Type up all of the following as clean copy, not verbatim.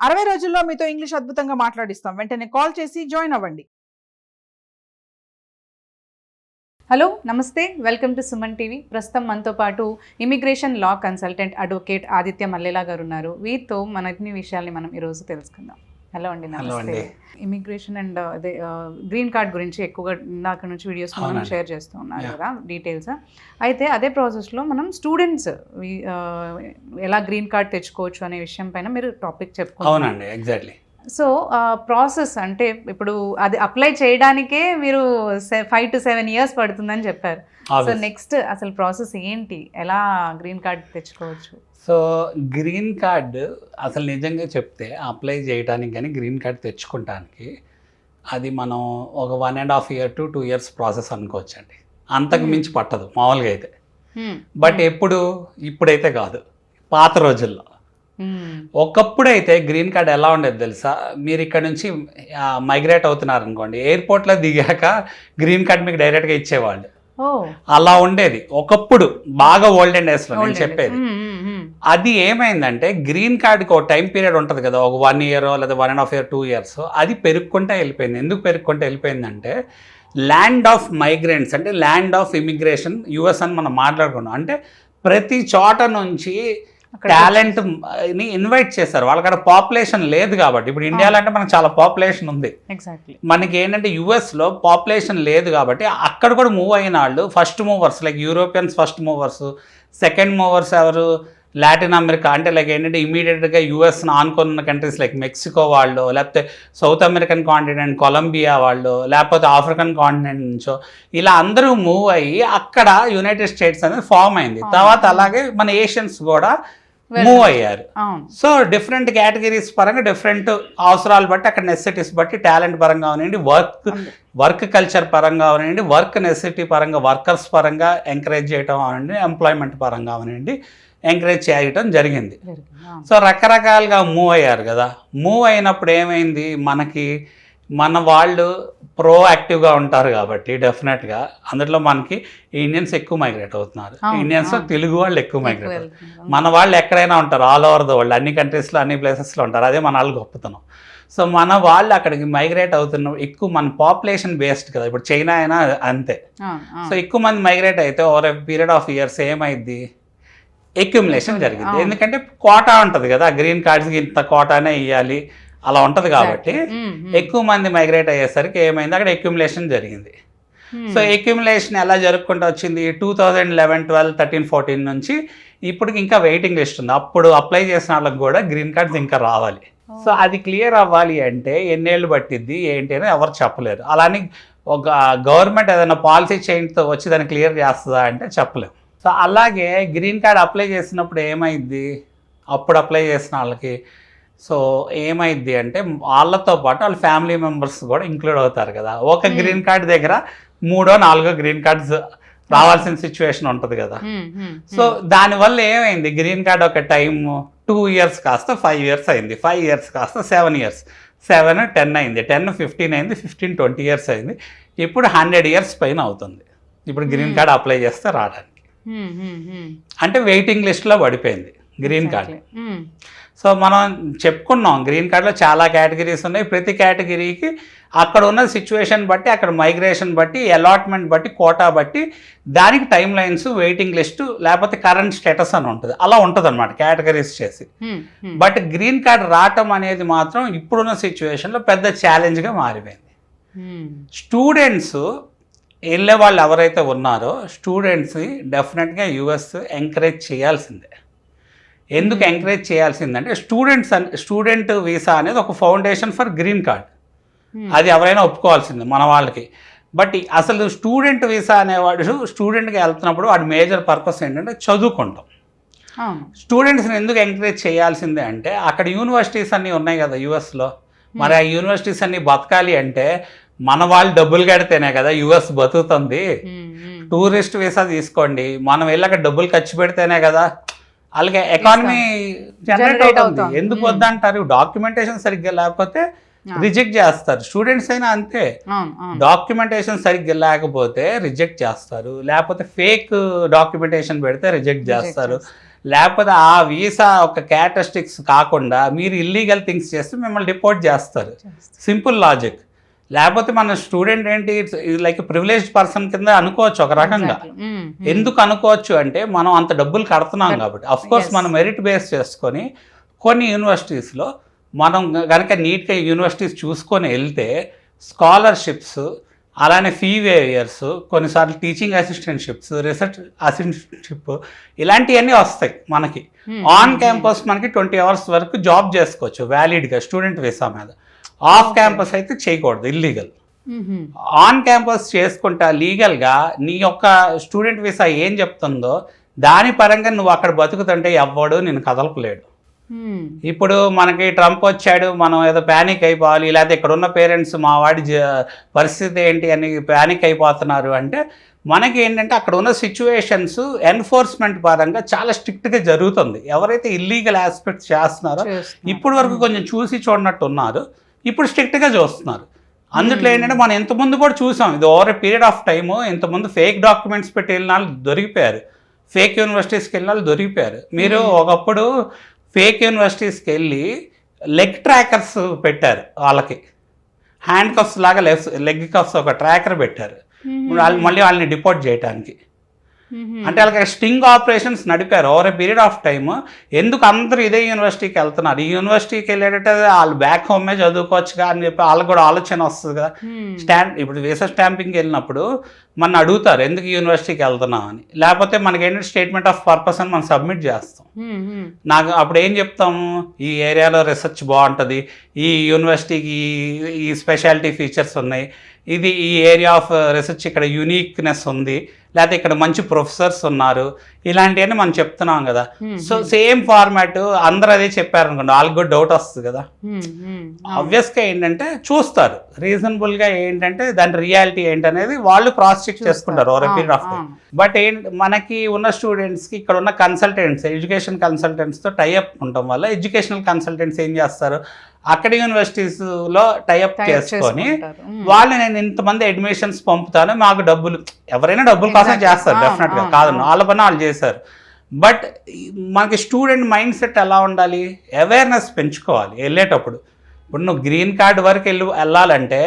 60 రోజుల్లో మీతో ఇంగ్లీష్ అద్భుతంగా మాట్లాడిస్తాం. వెంటనే కాల్ చేసి జాయిన్ అవ్వండి. హలో నమస్తే, వెల్కమ్ టు సుమన్ టీవీ. ప్రస్తుతం మనతో పాటు immigration law consultant advocate Aditya Mallela గారు ఉన్నారు. వీరితో మన అన్ని విషయాల్ని మనం ఈరోజు తెలుసుకుందాం. హలో అండి. నమస్తే. ఇమిగ్రేషన్ అండ్ అదే గ్రీన్ కార్డ్ గురించి ఎక్కువగా ఇందాక నుంచి వీడియోస్ మనం షేర్ చేస్తూ ఉన్నారు కదా డీటెయిల్స్. అయితే అదే ప్రాసెస్లో మనం స్టూడెంట్స్ ఎలా గ్రీన్ కార్డ్ తెచ్చుకోవచ్చు అనే విషయం పైన మీరు టాపిక్ చెప్పుకోవాలి. అవునండి, ఎగ్జాక్ట్లీ. సో ప్రాసెస్ అంటే ఇప్పుడు అది అప్లై చేయడానికే మీరు 5 to 7 years పడుతుందని చెప్పారు. సో నెక్స్ట్ అసలు ప్రాసెస్ ఏంటి, ఎలా గ్రీన్ కార్డ్ తెచ్చుకోవచ్చు? సో గ్రీన్ కార్డ్ అసలు నిజంగా చెప్తే అప్లై చేయడానికి కానీ గ్రీన్ కార్డ్ తెచ్చుకోవడానికి అది మనం ఒక 1.5 year to 2 years ప్రాసెస్ అనుకోవచ్చండి. అంతకు మించి పట్టదు మామూలుగా అయితే. బట్ ఇప్పుడైతే కాదు, పాత రోజుల్లో. ఒకప్పుడైతే గ్రీన్ కార్డ్ ఎలా ఉండేది తెలుసా? మీరు ఇక్కడ నుంచి మైగ్రేట్ అవుతున్నారు అనుకోండి, ఎయిర్పోర్ట్లో దిగాక గ్రీన్ కార్డ్ మీకు డైరెక్ట్గా ఇచ్చేవాళ్ళు. అలా ఉండేది ఒకప్పుడు, బాగా ఓల్డెన్ డేస్లో నేను చెప్పేది. అది ఏమైందంటే గ్రీన్ కార్డ్కి ఒక టైం పీరియడ్ ఉంటుంది కదా, ఒక 1 year లేదా 1.5 year 2 years, అది పెరుగుకుంటూ వెళ్ళిపోయింది. ఎందుకు పెరుగుకుంటూ వెళ్ళిపోయిందంటే ల్యాండ్ ఆఫ్ మైగ్రెంట్స్ అంటే ల్యాండ్ ఆఫ్ ఇమిగ్రేషన్ యుఎస్ అని మనం మాట్లాడుకున్నాం. అంటే ప్రతి చోట నుంచి టాలెంట్ ని ఇన్వైట్ చేశారు. వాళ్ళకి అక్కడ పాపులేషన్ లేదు కాబట్టి. ఇప్పుడు ఇండియాలో అంటే మనకు చాలా పాపులేషన్ ఉంది. మనకి ఏంటంటే యుఎస్లో పాపులేషన్ లేదు కాబట్టి అక్కడ కూడా మూవ్ అయిన వాళ్ళు first movers, like Europeans first movers, second movers ఎవరు? లాటిన్ అమెరికా, అంటే లైక్ ఏంటంటే ఇమీడియట్గా యూఎస్ని ఆనుకున్న కంట్రీస్ లైక్ మెక్సికో వాళ్ళు, లేకపోతే సౌత్ అమెరికన్ కాంటినెంట్ కొలంబియా వాళ్ళు, లేకపోతే ఆఫ్రికన్ కాంటినెంట్ నుంచో ఇలా అందరూ మూవ్ అయ్యి అక్కడ యునైటెడ్ స్టేట్స్ అనేది ఫామ్ అయింది. తర్వాత అలాగే మన ఏషియన్స్ కూడా మూవ్ అయ్యారు. సో డిఫరెంట్ కేటగిరీస్ పరంగా డిఫరెంట్ అవసరాలు బట్టి, అక్కడ నెసెసిటీస్ బట్టి, టాలెంట్ పరంగా అవనండి, వర్క్ కల్చర్ పరంగా అవనండి, వర్క్ నెసెసిటీ పరంగా, వర్కర్స్ పరంగా ఎంకరేజ్ చేయటం అవనండి, ఎంప్లాయ్మెంట్ పరంగా అవనండి ఎంకరేజ్ చేయటం జరిగింది. సో రకరకాలుగా మూవ్ అయ్యారు కదా. మూవ్ అయినప్పుడు ఏమైంది, మన వాళ్ళు ప్రోయాక్టివ్గా ఉంటారు కాబట్టి డెఫినెట్గా అందులో మనకి ఇండియన్స్ ఎక్కువ మైగ్రేట్ అవుతున్నారు. ఇండియన్స్ తెలుగు వాళ్ళు ఎక్కువ మైగ్రేట్ అవుతున్నారు. మన వాళ్ళు ఎక్కడైనా ఉంటారు, ఆల్ ఓవర్ ద వరల్డ్, అన్ని కంట్రీస్లో అన్ని ప్లేసెస్లో ఉంటారు. అదే మన వాళ్ళు గొప్పతనం. సో మన వాళ్ళు అక్కడికి మైగ్రేట్ అవుతున్న ఎక్కువ, మన పాపులేషన్ బేస్డ్ కదా. ఇప్పుడు చైనా అయినా అంతే. సో ఎక్కువ మంది మైగ్రేట్ అయితే over a period of years ఏమైంది, ఎక్యుములేషన్ జరిగింది. ఎందుకంటే కోటా ఉంటుంది కదా, గ్రీన్ కార్డ్స్కి ఇంత కోటానే ఇవ్వాలి అలా ఉంటుంది కాబట్టి ఎక్కువ మంది మైగ్రేట్ అయ్యేసరికి ఏమైంది, అక్కడ ఎక్యుములేషన్ జరిగింది. సో ఎక్యుములేషన్ ఎలా జరుపుకుంటూ వచ్చింది, 2011, 12, 13, 14 నుంచి ఇప్పటికి ఇంకా వెయిటింగ్ లిస్ట్ ఉంది. అప్పుడు అప్లై చేసిన వాళ్ళకి కూడా గ్రీన్ కార్డ్స్ ఇంకా రావాలి. సో అది క్లియర్ అవ్వాలి అంటే ఎన్నేళ్ళు పట్టిద్ది ఏంటి అని ఎవరు చెప్పలేరు. అలానే ఒక గవర్నమెంట్ ఏదైనా పాలసీ చేంజ్తో వచ్చి దాన్ని క్లియర్ చేస్తుందా అంటే చెప్పలేము. సో అలాగే గ్రీన్ కార్డ్ అప్లై చేసినప్పుడు ఏమైంది, అప్పుడు అప్లై చేసిన వాళ్ళకి సో ఏమైంది అంటే వాళ్ళతో పాటు వాళ్ళ ఫ్యామిలీ మెంబర్స్ కూడా ఇంక్లూడ్ అవుతారు కదా. ఒక గ్రీన్ కార్డ్ దగ్గర 3 or 4 గ్రీన్ కార్డ్స్ రావాల్సిన సిచ్యువేషన్ ఉంటుంది కదా. సో దానివల్ల ఏమైంది, గ్రీన్ కార్డ్ ఒక టైం 2 years కాస్త 5 years అయింది, 5 years కాస్త 7 years, 7, 10 అయింది, 10, 15 అయింది, 15, 20 years అయింది. ఇప్పుడు 100 years పైన అవుతుంది ఇప్పుడు గ్రీన్ కార్డ్ అప్లై చేస్తే రావడానికి. అంటే వెయిటింగ్ లిస్ట్లో పడిపోయింది గ్రీన్ కార్డ్. సో మనం చెప్పుకున్నాం గ్రీన్ కార్డులో చాలా కేటగిరీస్ ఉన్నాయి. ప్రతి కేటగిరీకి అక్కడ ఉన్న సిచ్యువేషన్ బట్టి, అక్కడ మైగ్రేషన్ బట్టి, అలాట్మెంట్ బట్టి, కోటా బట్టి దానికి టైం లైన్స్, వెయిటింగ్ లిస్టు, లేకపోతే కరెంట్ స్టేటస్ అని ఉంటుంది. అలా ఉంటుంది అనమాట కేటగిరీస్ చేసి. బట్ గ్రీన్ కార్డ్ రావటం అనేది మాత్రం ఇప్పుడున్న సిచ్యువేషన్లో పెద్ద ఛాలెంజ్గా మారిపోయింది. స్టూడెంట్స్ వెళ్ళే వాళ్ళు ఎవరైతే ఉన్నారో స్టూడెంట్స్ డెఫినెట్గా యుఎస్ ఎంకరేజ్ చేయాల్సిందే. ఎందుకు ఎంకరేజ్ చేయాల్సిందంటే స్టూడెంట్ వీసా అనేది ఒక ఫౌండేషన్ ఫర్ గ్రీన్ కార్డ్, అది ఎవరైనా ఒప్పుకోవాల్సిందే మన వాళ్ళకి. బట్ అసలు స్టూడెంట్ వీసా అనేవాడు స్టూడెంట్గా వెళ్తున్నప్పుడు వాడి మేజర్ పర్పస్ ఏంటంటే చదువుకుంటాం. స్టూడెంట్స్ని ఎందుకు ఎంకరేజ్ చేయాల్సిందే అంటే అక్కడ యూనివర్సిటీస్ అన్నీ ఉన్నాయి కదా యుఎస్లో. మరి ఆ యూనివర్సిటీస్ అన్నీ బతకాలి అంటే మన వాళ్ళు డబ్బులు కడితేనే కదా యుఎస్ బతుకుతుంది. టూరిస్ట్ వీసా తీసుకోండి, మనం వెళ్ళి అక్కడ డబ్బులు ఖర్చు పెడితేనే కదా అలాగే ఎకానమీ జనరేట్ అవుతుంది. ఎందుకు వద్దంటారు, డాక్యుమెంటేషన్ సరిగ్గా లేకపోతే రిజెక్ట్ చేస్తారు. స్టూడెంట్స్ అయినా అంతే, డాక్యుమెంటేషన్ సరిగ్గా లేకపోతే రిజెక్ట్ చేస్తారు, లేకపోతే ఫేక్ డాక్యుమెంటేషన్ పెడితే రిజెక్ట్ చేస్తారు, లేకపోతే ఆ వీసా ఒక క్యారెక్టరిస్టిక్స్ కాకుండా మీరు ఇల్లీగల్ థింగ్స్ చేస్తే మిమ్మల్ని డిపోర్ట్ చేస్తారు. Simple logic. లేకపోతే మన స్టూడెంట్ ఏంటి లైక్ ప్రివిలేజ్డ్ పర్సన్ కింద అనుకోవచ్చు ఒక రకంగా. ఎందుకు అనుకోవచ్చు అంటే మనం అంత డబ్బులు కడుతున్నాం కాబట్టి. అఫ్ కోర్స్ మనం మెరిట్ బేస్ చేసుకొని కొన్ని యూనివర్సిటీస్లో మనం కనుక నీట్గా యూనివర్సిటీస్ చూసుకొని వెళ్తే స్కాలర్షిప్స్, అలానే ఫీ వేరియర్స్, కొన్నిసార్లు టీచింగ్ అసిస్టెంట్షిప్స్, రీసెర్చ్ అసిస్టెంట్షిప్, ఇలాంటివన్నీ వస్తాయి మనకి. ఆన్ క్యాంపస్ మనకి 20 hours వరకు జాబ్ చేసుకోవచ్చు వ్యాలిడ్గా స్టూడెంట్ వీసా మీద. ఆఫ్ క్యాంపస్ అయితే చేయకూడదు, ఇల్లీగల్. ఆన్ క్యాంపస్ చేసుకుంటా లీగల్గా నీ యొక్క స్టూడెంట్ వీసా ఏం చెప్తుందో దాని పరంగా నువ్వు అక్కడ బతుకుతుంటే ఎవ్వడు నేను కదలపలేడు. ఇప్పుడు మనకి ట్రంప్ వచ్చాడు, మనం ఏదో ప్యానిక్ అయిపోవాలి, లేకపోతే ఇక్కడ ఉన్న పేరెంట్స్ మా వాడి పరిస్థితి ఏంటి అని ప్యానిక్ అయిపోతున్నారు అంటే మనకి ఏంటంటే అక్కడ ఉన్న సిచ్యువేషన్స్ ఎన్ఫోర్స్మెంట్ పరంగా చాలా స్ట్రిక్ట్గా జరుగుతుంది. ఎవరైతే ఇల్లీగల్ ఆస్పెక్ట్స్ చేస్తున్నారో ఇప్పటి వరకు కొంచెం చూసి చూడనట్టు ఉన్నారు, ఇప్పుడు స్ట్రిక్ట్గా చూస్తున్నారు. అందుట్లో ఏంటంటే మనం ఇంతకుముందు కూడా చూసాం, ఇది over a period of time. ఇంతకుముందు ఫేక్ డాక్యుమెంట్స్ పెట్టి వెళ్ళిన వాళ్ళు దొరికిపోయారు, ఫేక్ యూనివర్సిటీస్కి వెళ్ళిన వాళ్ళు దొరికిపోయారు. మీరు ఒకప్పుడు ఫేక్ యూనివర్సిటీస్కి వెళ్ళి లెగ్ ట్రాకర్స్ పెట్టారు, వాళ్ళకి హ్యాండ్ కఫ్స్ లాగా లెగ్ కఫ్స్ ఒక ట్రాకర్ పెట్టారు మళ్ళీ వాళ్ళని డిపోర్ట్ చేయడానికి. అంటే వాళ్ళకి స్టింగ్ ఆపరేషన్స్ నడిపారు over a period of time. ఎందుకు అందరూ ఇదే యూనివర్సిటీకి వెళ్తున్నారు? ఈ యూనివర్సిటీకి వెళ్ళేటట్టు వాళ్ళు బ్యాక్ హోమే చదువుకోవచ్చుగా అని చెప్పి వాళ్ళకి కూడా ఆలోచన వస్తుంది కదా. ఇప్పుడు వీసా స్టాంపింగ్కి వెళ్ళినప్పుడు మన అడుగుతారు ఎందుకు యూనివర్సిటీకి వెళ్తున్నాం అని, లేకపోతే మనకి ఏంటంటే స్టేట్మెంట్ ఆఫ్ పర్పస్ అని మనం సబ్మిట్ చేస్తాం. నాకు అప్పుడు ఏం చెప్తాము, ఈ ఏరియాలో రీసెర్చ్ బాగుంటుంది, ఈ యూనివర్సిటీకి ఈ స్పెషాలిటీ ఫీచర్స్ ఉన్నాయి, ఇది ఈ ఏరియా ఆఫ్ రీసెర్చ్ ఇక్కడ యూనిక్నెస్ ఉంది, లేకపోతే ఇక్కడ మంచి ప్రొఫెసర్స్ ఉన్నారు, ఇలాంటివన్నీ మనం చెప్తున్నాం కదా. సో సేమ్ ఫార్మాట్ అందరూ అదే చెప్పారనుకోండి, వాళ్ళకి కూడా డౌట్ వస్తుంది కదా. ఆబ్వియస్గా ఏంటంటే చూస్తారు రీజనబుల్గా ఏంటంటే దాని రియాలిటీ ఏంటనేది వాళ్ళు క్రాస్ చెక్ చేసుకుంటారు over period of time. But మనకి ఉన్న స్టూడెంట్స్కి ఇక్కడ ఉన్న కన్సల్టెంట్స్, ఎడ్యుకేషన్ కన్సల్టెంట్స్తో టైఅప్ ఉండటం వల్ల ఎడ్యుకేషనల్ కన్సల్టెంట్స్ ఏం చేస్తారు, అక్కడ యూనివర్సిటీస్లో టైఅప్ చేసుకొని వాళ్ళు నేను ఇంతమంది అడ్మిషన్స్ పంపుతాను, మాకు డబ్బులు, ఎవరైనా డబ్బుల కోసం చేస్తారు డెఫినెట్గా, కాదు వాళ్ళ పని వాళ్ళు చేశారు. బట్ మనకి స్టూడెంట్ మైండ్ సెట్ ఎలా ఉండాలి, అవేర్నెస్ పెంచుకోవాలి వెళ్ళేటప్పుడు. ఇప్పుడు నువ్వు గ్రీన్ కార్డ్ వరకు వెళ్ళాలంటే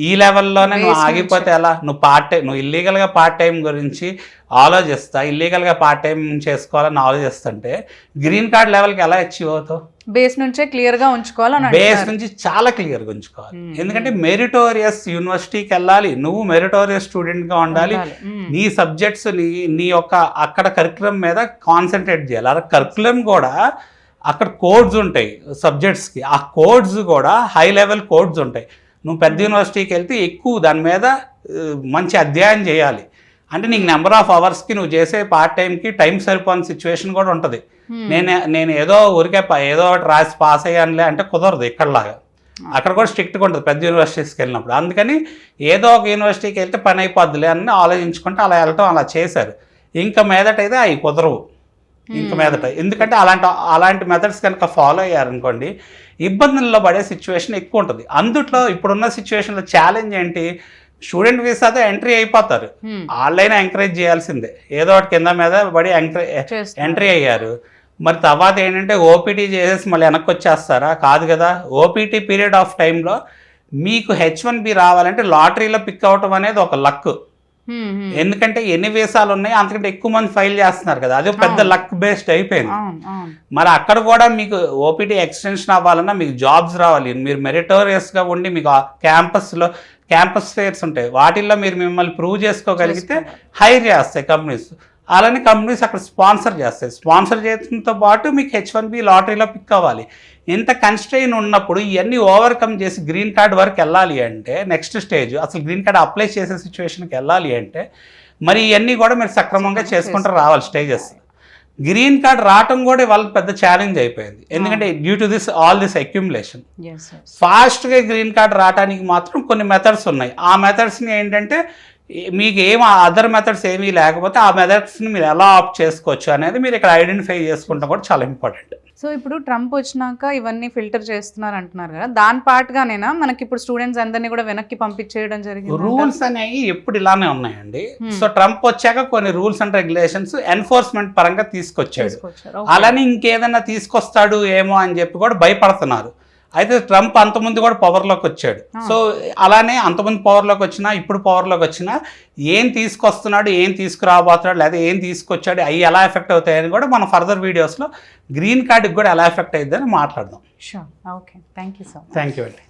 ఈ లెవెల్లోనే నువ్వు ఆగిపోతే ఎలా? నువ్వు ఇల్లీగల్గా పార్ట్ టైం గురించి ఆలోచిస్తా, ఇల్లీగల్గా పార్ట్ టైం చేసుకోవాలని ఆలోచిస్తుంటే గ్రీన్ కార్డ్ లెవెల్కి ఎలా అచీవ్ అవుతావు? బేస్ నుంచే క్లియర్గా ఉంచుకోవాలి, బేస్ నుంచి చాలా క్లియర్గా ఉంచుకోవాలి. ఎందుకంటే మెరిటోరియస్ యూనివర్సిటీకి వెళ్ళాలి, నువ్వు మెరిటోరియస్ స్టూడెంట్గా ఉండాలి, నీ సబ్జెక్ట్స్ నీ యొక్క అక్కడ కరికులం మీద కాన్సన్ట్రేట్ చేయాలి. అలా కరికులం కూడా అక్కడ కోడ్స్ ఉంటాయి సబ్జెక్ట్స్కి, ఆ కోడ్స్ కూడా హై లెవెల్ కోడ్స్ ఉంటాయి. నువ్వు పెద్ద యూనివర్సిటీకి వెళ్తే ఎక్కువ దాని మీద మంచి అధ్యయనం చేయాలి. అంటే నీకు నెంబర్ ఆఫ్ అవర్స్కి నువ్వు చేసే పార్ట్ టైంకి టైం సరిపోని సిచ్యువేషన్ కూడా ఉంటుంది. నేను ఏదో ఊరికే ఏదో ఒకటి రాసి పాస్ అయ్యానులే అంటే కుదరదు ఇక్కడలాగా. అక్కడ కూడా స్ట్రిక్ట్గా ఉంటుంది పెద్ద యూనివర్సిటీస్కి వెళ్ళినప్పుడు. అందుకని ఏదో ఒక యూనివర్సిటీకి వెళ్తే పని అయిపోద్దులే అని ఆలోచించుకుంటే అలా వెళ్ళటం అలా చేశారు. ఇంకా మీదట అయితే అవి కుదరవు ఇంక మీదట. ఎందుకంటే అలాంటి మెథడ్స్ కనుక ఫాలో అయ్యారనుకోండి ఇబ్బందుల్లో పడే సిచ్యువేషన్ ఎక్కువ ఉంటుంది. అందుట్లో ఇప్పుడున్న సిచ్యువేషన్లో ఛాలెంజ్ ఏంటి, స్టూడెంట్ వీసాతో ఎంట్రీ అయిపోతారు, వాళ్ళైనా ఎంకరేజ్ చేయాల్సిందే, ఏదో ఒకటి కింద మీద పడి ఎంట్రీ అయ్యారు. మరి తర్వాత ఏంటంటే ఓపీటీ చేసేసి మళ్ళీ వెనక్కి వచ్చేస్తారా? కాదు కదా. ఓపీటీ పీరియడ్ ఆఫ్ టైంలో మీకు H1B రావాలంటే లాటరీలో పిక్ అవటం అనేది ఒక లక్. ఎందుకంటే ఎన్ని వీసాలు ఉన్నాయి అంతకంటే ఎక్కువ మంది ఫైల్ చేస్తున్నారు కదా, అది పెద్ద లక్ బేస్డ్ అయిపోయింది. మరి అక్కడ కూడా మీకు ఓపీటీ ఎక్స్టెన్షన్ అవ్వాలన్నా మీకు జాబ్స్ రావాలి, మీరు మెరిటోరియస్గా ఉండి మీకు క్యాంపస్ ఫేర్స్ ఉంటాయి, వాటిల్లో మీరు మిమ్మల్ని ప్రూవ్ చేసుకోగలిగితే హైర్ చేస్తాయి కంపెనీస్. అలానే కంపెనీస్ అక్కడ స్పాన్సర్ చేస్తాయి. స్పాన్సర్ చేయడంతో పాటు మీకు H1B లాటరీలో పిక్ అవ్వాలి. ఇంత కన్స్ట్రెయిన్ ఉన్నప్పుడు ఇవన్నీ ఓవర్కమ్ చేసి గ్రీన్ కార్డ్ వరకు వెళ్ళాలి అంటే నెక్స్ట్ స్టేజ్ అసలు గ్రీన్ కార్డ్ అప్లై చేసే సిచ్యువేషన్కి వెళ్ళాలి అంటే మరి ఇవన్నీ కూడా మీరు సక్రమంగా చేసుకుంటూ రావాలి స్టేజెస్. గ్రీన్ కార్డ్ రావటం కూడా వాళ్ళకి పెద్ద ఛాలెంజ్ అయిపోయింది. ఎందుకంటే due to all this accumulation ఫాస్ట్గా గ్రీన్ కార్డ్ రావడానికి మాత్రం కొన్ని మెథడ్స్ ఉన్నాయి. ఆ మెథడ్స్ని ఏంటంటే మీకు అదర్ మెథడ్స్ ఏమీ లేకపోతే ఆ మెథడ్స్ని మీరు ఎలా ఆప్ట్ చేసుకోవచ్చు అనేది మీరు ఇక్కడ ఐడెంటిఫై చేసుకుంటాం కూడా చాలా ఇంపార్టెంట్. సో ఇప్పుడు ట్రంప్ వచ్చినాక ఇవన్నీ ఫిల్టర్ చేస్తున్నారు అంటున్నారు కదా, దాని పార్ట్గానేనా మనకి ఇప్పుడు స్టూడెంట్స్ అందరినీ కూడా వెనక్కి పంపించేయడం జరిగింది? రూల్స్ అనేవి ఎప్పుడు ఇలానే ఉన్నాయండి. సో ట్రంప్ వచ్చాక కొన్ని రూల్స్ అండ్ రెగ్యులేషన్స్ ఎన్ఫోర్స్మెంట్ పరంగా తీసుకొచ్చాడు. అలానే ఇంకేదైనా తీసుకొస్తాడు ఏమో అని చెప్పి కూడా భయపడుతున్నారు. అయితే ట్రంప్ అంతకుముందు కూడా పవర్లోకి వచ్చాడు. సో అలానే అంతకుముందు పవర్లోకి వచ్చినా ఇప్పుడు పవర్లోకి వచ్చినా ఏం తీసుకొస్తున్నాడు, ఏం తీసుకురాబోతున్నాడు, లేదా ఏం తీసుకొచ్చాడు, అవి ఎలా ఎఫెక్ట్ అవుతాయని కూడా మనం ఫర్దర్ వీడియోస్లో గ్రీన్ కార్డుకి కూడా ఎలా ఎఫెక్ట్ అవుతుందని మాట్లాడదాం. Sure, okay, thank you so much. Thank you అండి.